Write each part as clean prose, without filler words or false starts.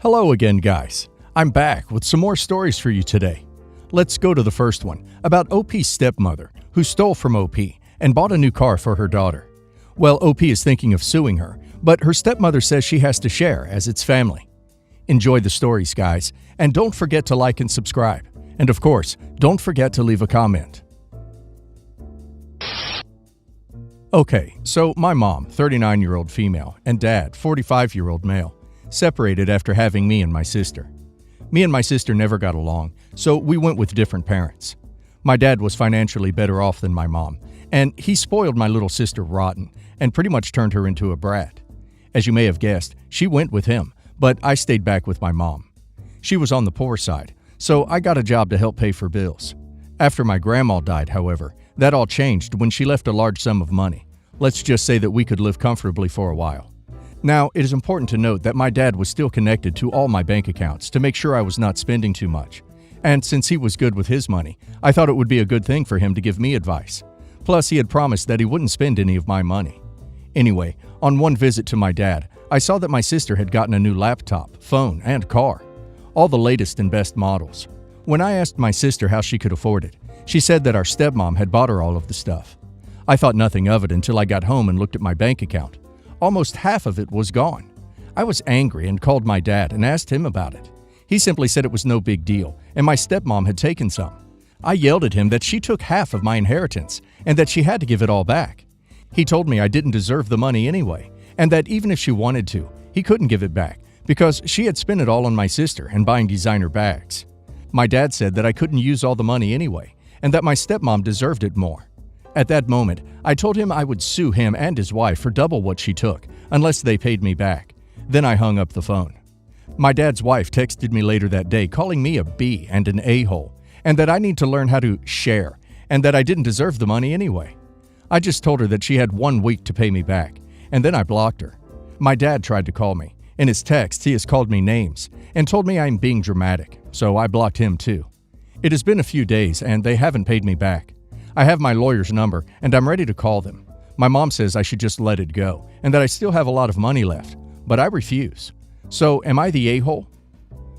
Hello again, guys. I'm back with some more stories for you today. Let's go to the first one, about OP's stepmother, who stole from OP and bought a new car for her daughter. Well, OP is thinking of suing her, but her stepmother says she has to share as it's family. Enjoy the stories, guys, and don't forget to like and subscribe. And of course, don't forget to leave a comment. Okay, so my mom, 39-year-old female, and dad, 45-year-old male, separated after having me and my sister. Me and my sister never got along, so we went with different parents. My dad was financially better off than my mom, and he spoiled my little sister rotten and pretty much turned her into a brat. As you may have guessed, she went with him, but I stayed back with my mom. She was on the poor side, so I got a job to help pay for bills. After my grandma died, however, that all changed when she left a large sum of money. Let's just say that we could live comfortably for a while. Now, it is important to note that my dad was still connected to all my bank accounts to make sure I was not spending too much. And since he was good with his money, I thought it would be a good thing for him to give me advice. Plus, he had promised that he wouldn't spend any of my money. Anyway, on one visit to my dad, I saw that my sister had gotten a new laptop, phone, and car. All the latest and best models. When I asked my sister how she could afford it, she said that our stepmom had bought her all of the stuff. I thought nothing of it until I got home and looked at my bank account. Almost half of it was gone. I was angry and called my dad and asked him about it. He simply said it was no big deal, and my stepmom had taken some. I yelled at him that she took half of my inheritance and that she had to give it all back. He told me I didn't deserve the money anyway, and that even if she wanted to, he couldn't give it back because she had spent it all on my sister and buying designer bags. My dad said that I couldn't use all the money anyway, and that my stepmom deserved it more. At that moment, I told him I would sue him and his wife for double what she took, unless they paid me back. Then I hung up the phone. My dad's wife texted me later that day calling me a B and an a-hole, and that I need to learn how to share, and that I didn't deserve the money anyway. I just told her that she had 1 week to pay me back, and then I blocked her. My dad tried to call me. In his texts, he has called me names, and told me I'm being dramatic, so I blocked him too. It has been a few days, and they haven't paid me back. I have my lawyer's number, and I'm ready to call them. My mom says I should just let it go, and that I still have a lot of money left, but I refuse. So, am I the a-hole?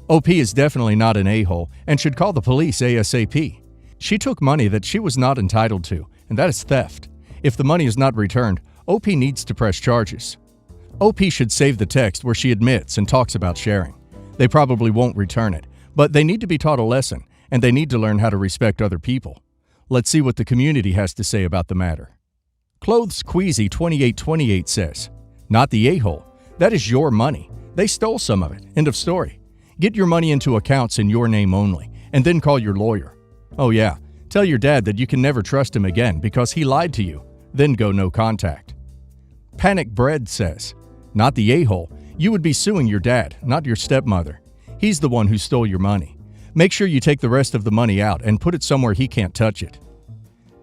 OP is definitely not an a-hole and should call the police ASAP. She took money that she was not entitled to, and that is theft. If the money is not returned, OP needs to press charges. OP should save the text where she admits and talks about sharing. They probably won't return it, but they need to be taught a lesson, and they need to learn how to respect other people. Let's see what the community has to say about the matter. Clothes Queasy 2828 says, "Not the a-hole. That is your money. They stole some of it. End of story. Get your money into accounts in your name only, and then call your lawyer. Oh yeah, tell your dad that you can never trust him again because he lied to you. Then go no contact." Panic Bread says, "Not the a-hole. You would be suing your dad, not your stepmother. He's the one who stole your money. Make sure you take the rest of the money out and put it somewhere he can't touch it."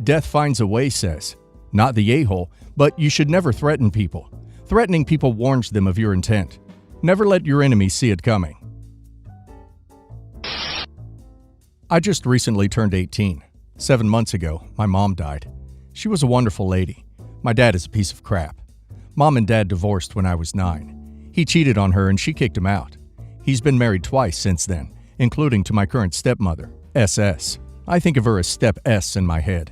Death Finds a Way says, "Not the a-hole, but you should never threaten people. Threatening people warns them of your intent. Never let your enemies see it coming." I just recently turned 18. 7 months ago, my mom died. She was a wonderful lady. My dad is a piece of crap. Mom and dad divorced when I was 9. He cheated on her and she kicked him out. He's been married twice since then, including to my current stepmother, SS. I think of her as Step S in my head.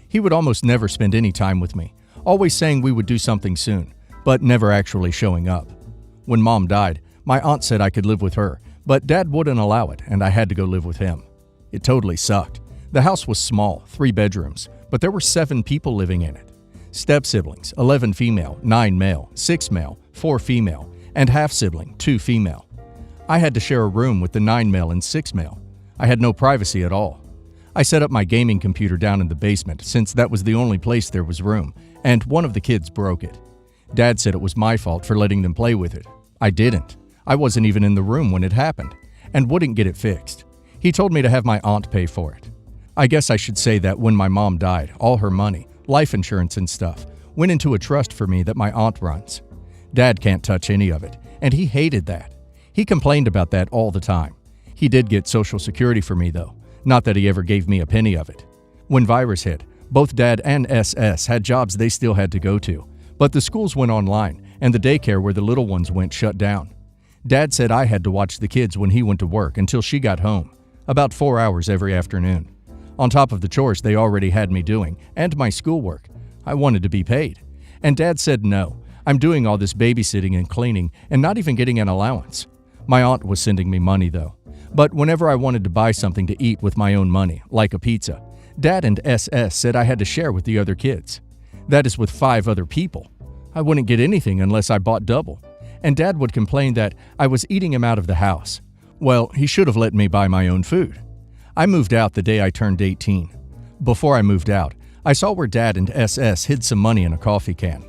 He would almost never spend any time with me, always saying we would do something soon, but never actually showing up. When Mom died, my aunt said I could live with her, but Dad wouldn't allow it and I had to go live with him. It totally sucked. The house was small, 3 bedrooms, but there were 7 people living in it. Step-siblings, 11 female, 9 male, 6 male, 4 female, and half-sibling, 2 female. I had to share a room with the 9 male and 6 male. I had no privacy at all. I set up my gaming computer down in the basement since that was the only place there was room, and one of the kids broke it. Dad said it was my fault for letting them play with it. I didn't. I wasn't even in the room when it happened, and wouldn't get it fixed. He told me to have my aunt pay for it. I guess I should say that when my mom died, all her money, life insurance and stuff, went into a trust for me that my aunt runs. Dad can't touch any of it, and he hated that. He complained about that all the time. He did get Social Security for me though, not that he ever gave me a penny of it. When virus hit, both Dad and SS had jobs they still had to go to, but the schools went online and the daycare where the little ones went shut down. Dad said I had to watch the kids when he went to work until she got home, about 4 hours every afternoon. On top of the chores they already had me doing, and my schoolwork. I wanted to be paid. And Dad said no, I'm doing all this babysitting and cleaning and not even getting an allowance. My aunt was sending me money though. But whenever I wanted to buy something to eat with my own money, like a pizza, Dad and SS said I had to share with the other kids. That is with 5 other people. I wouldn't get anything unless I bought double. And Dad would complain that I was eating him out of the house. Well, he should have let me buy my own food. I moved out the day I turned 18. Before I moved out, I saw where Dad and SS hid some money in a coffee can.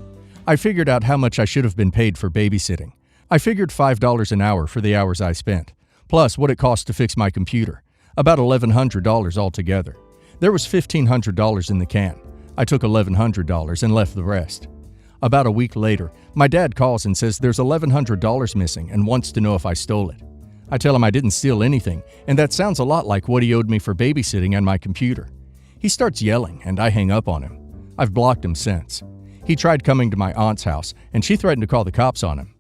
I figured out how much I should have been paid for babysitting. I figured $5 an hour for the hours I spent, plus what it cost to fix my computer, about $1,100 altogether. There was $1,500 in the can. I took $1,100 and left the rest. About a week later, my dad calls and says there's $1,100 missing and wants to know if I stole it. I tell him I didn't steal anything, and that sounds a lot like what he owed me for babysitting and my computer. He starts yelling, and I hang up on him. I've blocked him since. He tried coming to my aunt's house, and she threatened to call the cops on him.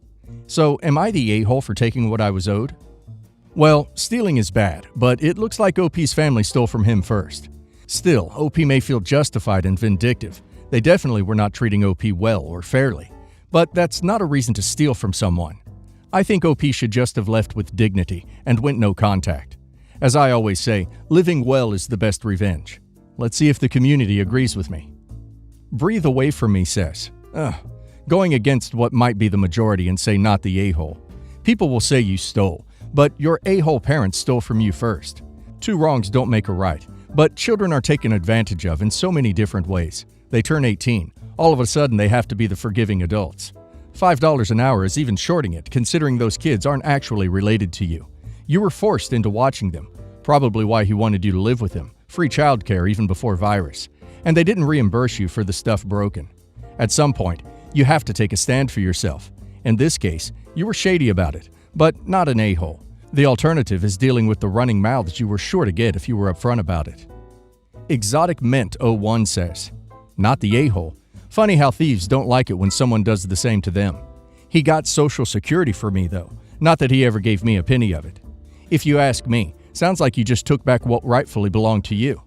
So, am I the a-hole for taking what I was owed? Well, stealing is bad, but it looks like OP's family stole from him first. Still, OP may feel justified and vindictive. They definitely were not treating OP well or fairly. But that's not a reason to steal from someone. I think OP should just have left with dignity and went no contact. As I always say, living well is the best revenge. Let's see if the community agrees with me. Breathe Away From Me says, going against what might be the majority and say not the a-hole. People will say you stole, but your a-hole parents stole from you first. 2 wrongs don't make a right, but children are taken advantage of in so many different ways. They turn 18. All of a sudden they have to be the forgiving adults. $5 an hour is even shorting it, considering those kids aren't actually related to you. You were forced into watching them, probably why he wanted you to live with him, free childcare even before virus, and they didn't reimburse you for the stuff broken. At some point, you have to take a stand for yourself. In this case, you were shady about it, but not an a-hole. The alternative is dealing with the running mouths you were sure to get if you were upfront about it. Exotic Mint 01 says, not the a-hole. Funny how thieves don't like it when someone does the same to them. He got Social Security for me though, not that he ever gave me a penny of it. If you ask me, sounds like you just took back what rightfully belonged to you.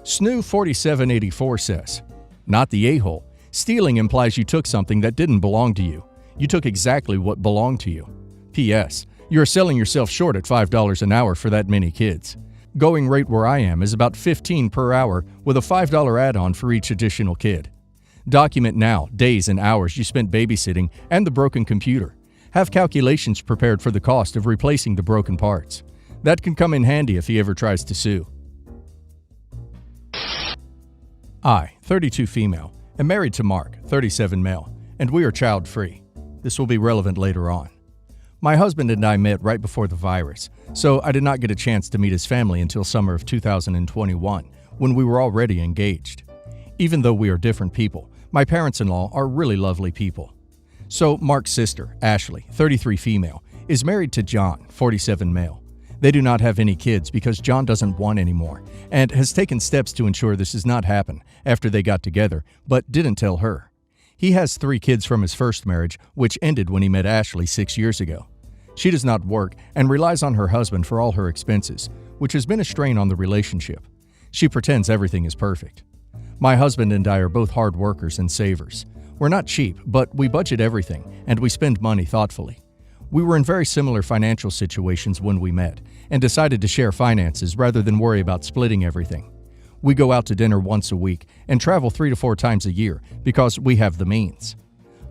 Snoo4784 says, not the a-hole. Stealing implies you took something that didn't belong to you. You took exactly what belonged to you. P.S. You're selling yourself short at $5 an hour for that many kids. Going rate where I am is about $15 per hour with a $5 add-on for each additional kid. Document now days and hours you spent babysitting and the broken computer. Have calculations prepared for the cost of replacing the broken parts. That can come in handy if he ever tries to sue. I, 32 female, am married to Mark, 37 male, and we are child-free. This will be relevant later on. My husband and I met right before the virus, so I did not get a chance to meet his family until summer of 2021, when we were already engaged. Even though we are different people, my parents-in-law are really lovely people. So Mark's sister, Ashley, 33 female, is married to John, 47 male. They do not have any kids because John doesn't want any more, and has taken steps to ensure this does not happen after they got together, but didn't tell her. He has 3 kids from his first marriage, which ended when he met Ashley 6 years ago. She does not work and relies on her husband for all her expenses, which has been a strain on the relationship. She pretends everything is perfect. My husband and I are both hard workers and savers. We're not cheap, but we budget everything, and we spend money thoughtfully. We were in very similar financial situations when we met, and decided to share finances rather than worry about splitting everything. We go out to dinner once a week and travel 3 to 4 times a year because we have the means.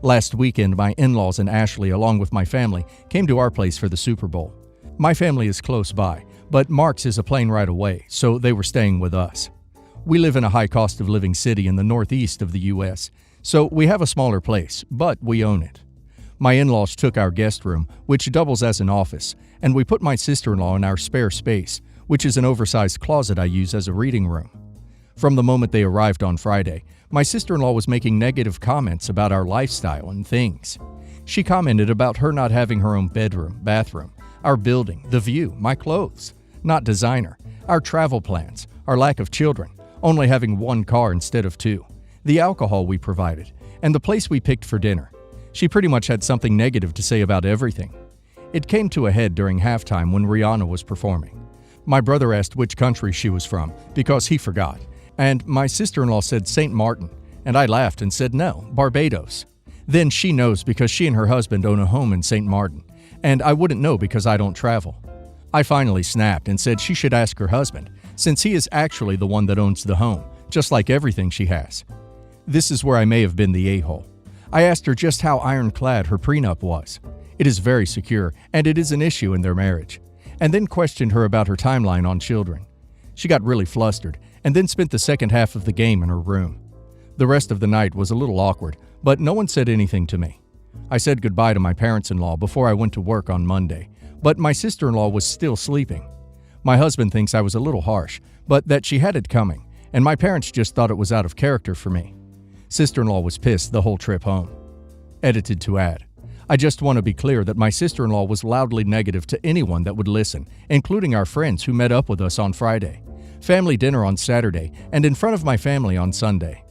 Last weekend, my in-laws and Ashley, along with my family, came to our place for the Super Bowl. My family is close by, but Mark's is a plane ride away, so they were staying with us. We live in a high cost of living city in the northeast of the U.S., so we have a smaller place, but we own it. My in-laws took our guest room, which doubles as an office, and we put my sister-in-law in our spare space, which is an oversized closet I use as a reading room. From the moment they arrived on Friday, my sister-in-law was making negative comments about our lifestyle and things. She commented about her not having her own bedroom, bathroom, our building, the view, my clothes, not designer, our travel plans, our lack of children, only having 1 car instead of 2, the alcohol we provided, and the place we picked for dinner. She pretty much had something negative to say about everything. It came to a head during halftime when Rihanna was performing. My brother asked which country she was from because he forgot, and my sister-in-law said St. Martin, and I laughed and said no, Barbados. Then she knows because she and her husband own a home in St. Martin, and I wouldn't know because I don't travel. I finally snapped and said she should ask her husband, since he is actually the one that owns the home, just like everything she has. This is where I may have been the a-hole. I asked her just how ironclad her prenup was. It is very secure, and it is an issue in their marriage. And then questioned her about her timeline on children. She got really flustered, and then spent the second half of the game in her room. The rest of the night was a little awkward, but no one said anything to me. I said goodbye to my parents-in-law before I went to work on Monday, but my sister-in-law was still sleeping. My husband thinks I was a little harsh, but that she had it coming, and my parents just thought it was out of character for me. Sister-in-law was pissed the whole trip home. Edited to add, I just want to be clear that my sister-in-law was loudly negative to anyone that would listen, including our friends who met up with us on Friday, family dinner on Saturday, and in front of my family on Sunday.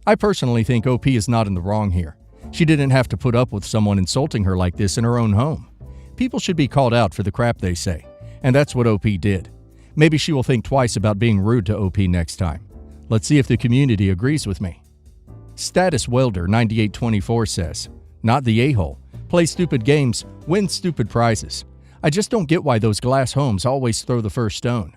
I personally think OP is not in the wrong here. She didn't have to put up with someone insulting her like this in her own home. People should be called out for the crap they say, and that's what OP did. Maybe she will think twice about being rude to OP next time. Let's see if the community agrees with me. Status Welder 9824 says, not the a-hole. Play stupid games, win stupid prizes. I just don't get why those glass homes always throw the first stone.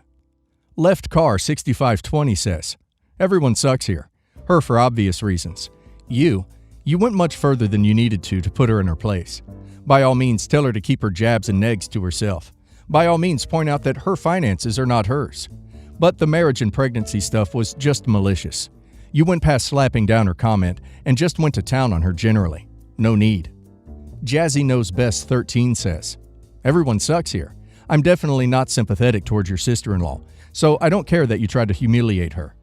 Left Car 6520 says, everyone sucks here. Her for obvious reasons. You went much further than you needed to put her in her place. By all means, tell her to keep her jabs and negs to herself. By all means, point out that her finances are not hers. But the marriage and pregnancy stuff was just malicious. You went past slapping down her comment and just went to town on her generally. No need. Jazzy Knows Best 13 says, everyone sucks here. I'm definitely not sympathetic towards your sister-in-law, so I don't care that you tried to humiliate her.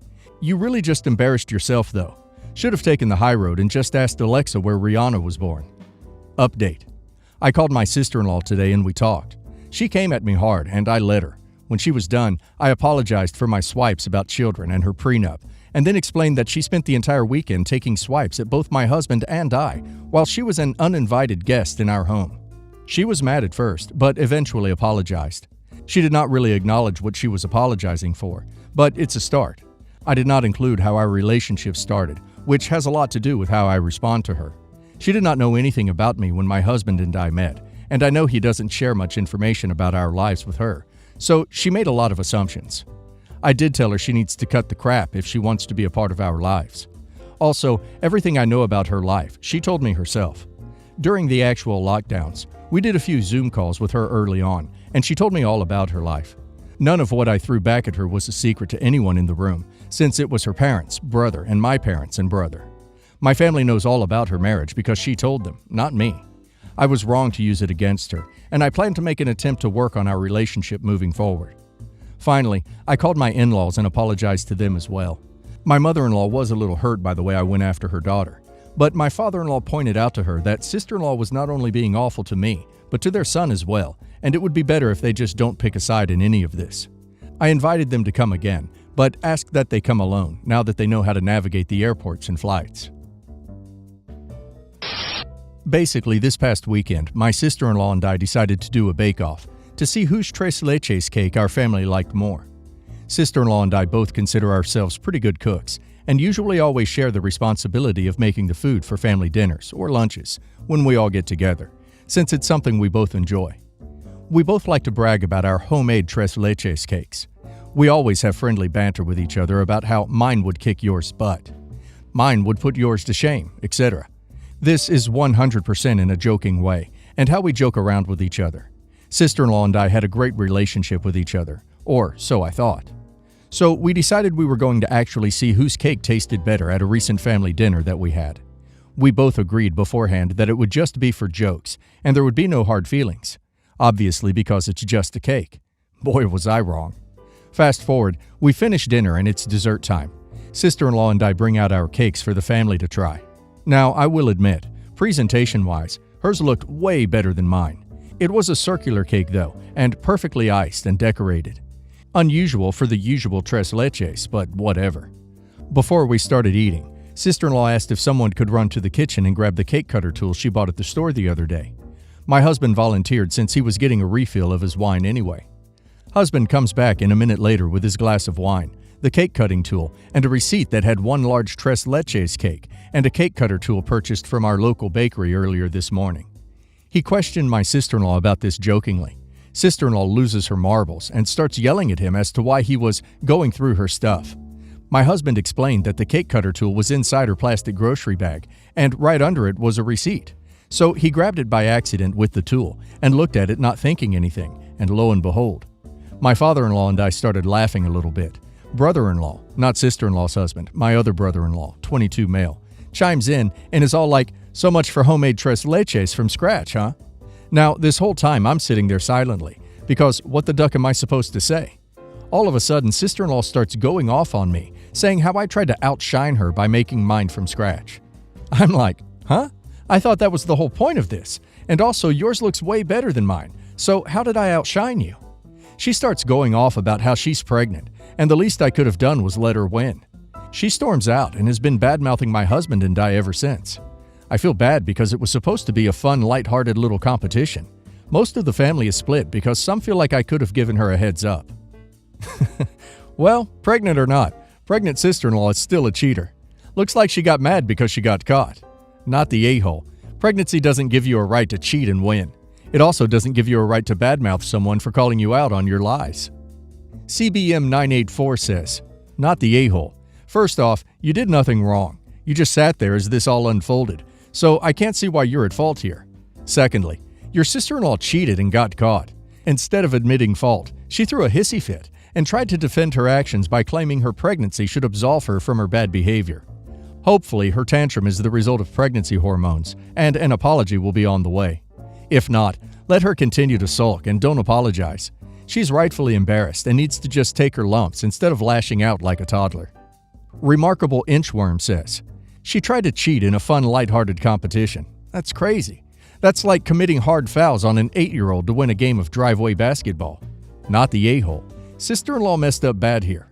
You really just embarrassed yourself though. Should have taken the high road and just asked Alexa where Rihanna was born. Update. I called my sister-in-law today and we talked. She came at me hard and I let her. When she was done, I apologized for my swipes about children and her prenup, and then explained that she spent the entire weekend taking swipes at both my husband and I while she was an uninvited guest in our home. She was mad at first, but eventually apologized. She did not really acknowledge what she was apologizing for, but it's a start. I did not include how our relationship started, which has a lot to do with how I respond to her. She did not know anything about me when my husband and I met, and I know he doesn't share much information about our lives with her, so she made a lot of assumptions. I did tell her she needs to cut the crap if she wants to be a part of our lives. Also, everything I know about her life, she told me herself. During the actual lockdowns, we did a few Zoom calls with her early on, and she told me all about her life. None of what I threw back at her was a secret to anyone in the room, since it was her parents, brother, and my parents and brother. My family knows all about her marriage because she told them, not me. I was wrong to use it against her, and I plan to make an attempt to work on our relationship moving forward. Finally, I called my in-laws and apologized to them as well. My mother-in-law was a little hurt by the way I went after her daughter, but my father-in-law pointed out to her that sister-in-law was not only being awful to me, but to their son as well, and it would be better if they just don't pick a side in any of this. I invited them to come again, but asked that they come alone, now that they know how to navigate the airports and flights. Basically, this past weekend, my sister-in-law and I decided to do a bake-off to see whose tres leches cake our family liked more. Sister-in-law and I both consider ourselves pretty good cooks, and usually always share the responsibility of making the food for family dinners or lunches when we all get together, since it's something we both enjoy. We both like to brag about our homemade tres leches cakes. We always have friendly banter with each other about how mine would kick yours' butt, mine would put yours to shame, etc. This is 100% in a joking way, and how we joke around with each other. Sister-in-law and I had a great relationship with each other, or so I thought. So we decided we were going to actually see whose cake tasted better at a recent family dinner that we had. We both agreed beforehand that it would just be for jokes, and there would be no hard feelings. Obviously because it's just a cake. Boy, was I wrong. Fast forward, we finish dinner and it's dessert time. Sister-in-law and I bring out our cakes for the family to try. Now, I will admit, presentation-wise, hers looked way better than mine. It was a circular cake though, and perfectly iced and decorated. Unusual for the usual tres leches, but whatever. Before we started eating, sister-in-law asked if someone could run to the kitchen and grab the cake cutter tool she bought at the store the other day. My husband volunteered since he was getting a refill of his wine anyway. Husband comes back in a minute later with his glass of wine, the cake cutting tool, and a receipt that had one large tres leches cake and a cake cutter tool purchased from our local bakery earlier this morning. He questioned my sister-in-law about this jokingly. Sister-in-law loses her marbles and starts yelling at him as to why he was going through her stuff. My husband explained that the cake cutter tool was inside her plastic grocery bag, and right under it was a receipt. So he grabbed it by accident with the tool and looked at it not thinking anything, and lo and behold. My father-in-law and I started laughing a little bit. Brother-in-law, not sister-in-law's husband, my other brother-in-law, 22 male, chimes in and is all like, "So much for homemade tres leches from scratch, huh?" Now, this whole time I'm sitting there silently, because what the duck am I supposed to say? All of a sudden, sister-in-law starts going off on me, saying how I tried to outshine her by making mine from scratch. I'm like, huh? I thought that was the whole point of this, and also yours looks way better than mine, so how did I outshine you? She starts going off about how she's pregnant, and the least I could have done was let her win. She storms out and has been bad-mouthing my husband and I ever since. I feel bad because it was supposed to be a fun, light-hearted little competition. Most of the family is split because some feel like I could have given her a heads up. Well, pregnant or not, pregnant sister-in-law is still a cheater. Looks like she got mad because she got caught. Not the a-hole. Pregnancy doesn't give you a right to cheat and win. It also doesn't give you a right to badmouth someone for calling you out on your lies. CBM 984 says, not the a-hole. First off, you did nothing wrong. You just sat there as this all unfolded, so I can't see why you're at fault here. Secondly, your sister-in-law cheated and got caught. Instead of admitting fault, she threw a hissy fit and tried to defend her actions by claiming her pregnancy should absolve her from her bad behavior. Hopefully, her tantrum is the result of pregnancy hormones, and an apology will be on the way. If not, let her continue to sulk and don't apologize. She's rightfully embarrassed and needs to just take her lumps instead of lashing out like a toddler. Remarkable Inchworm says, she tried to cheat in a fun, lighthearted competition. That's crazy. That's like committing hard fouls on an 8-year-old to win a game of driveway basketball. Not the a-hole. Sister-in-law messed up bad here.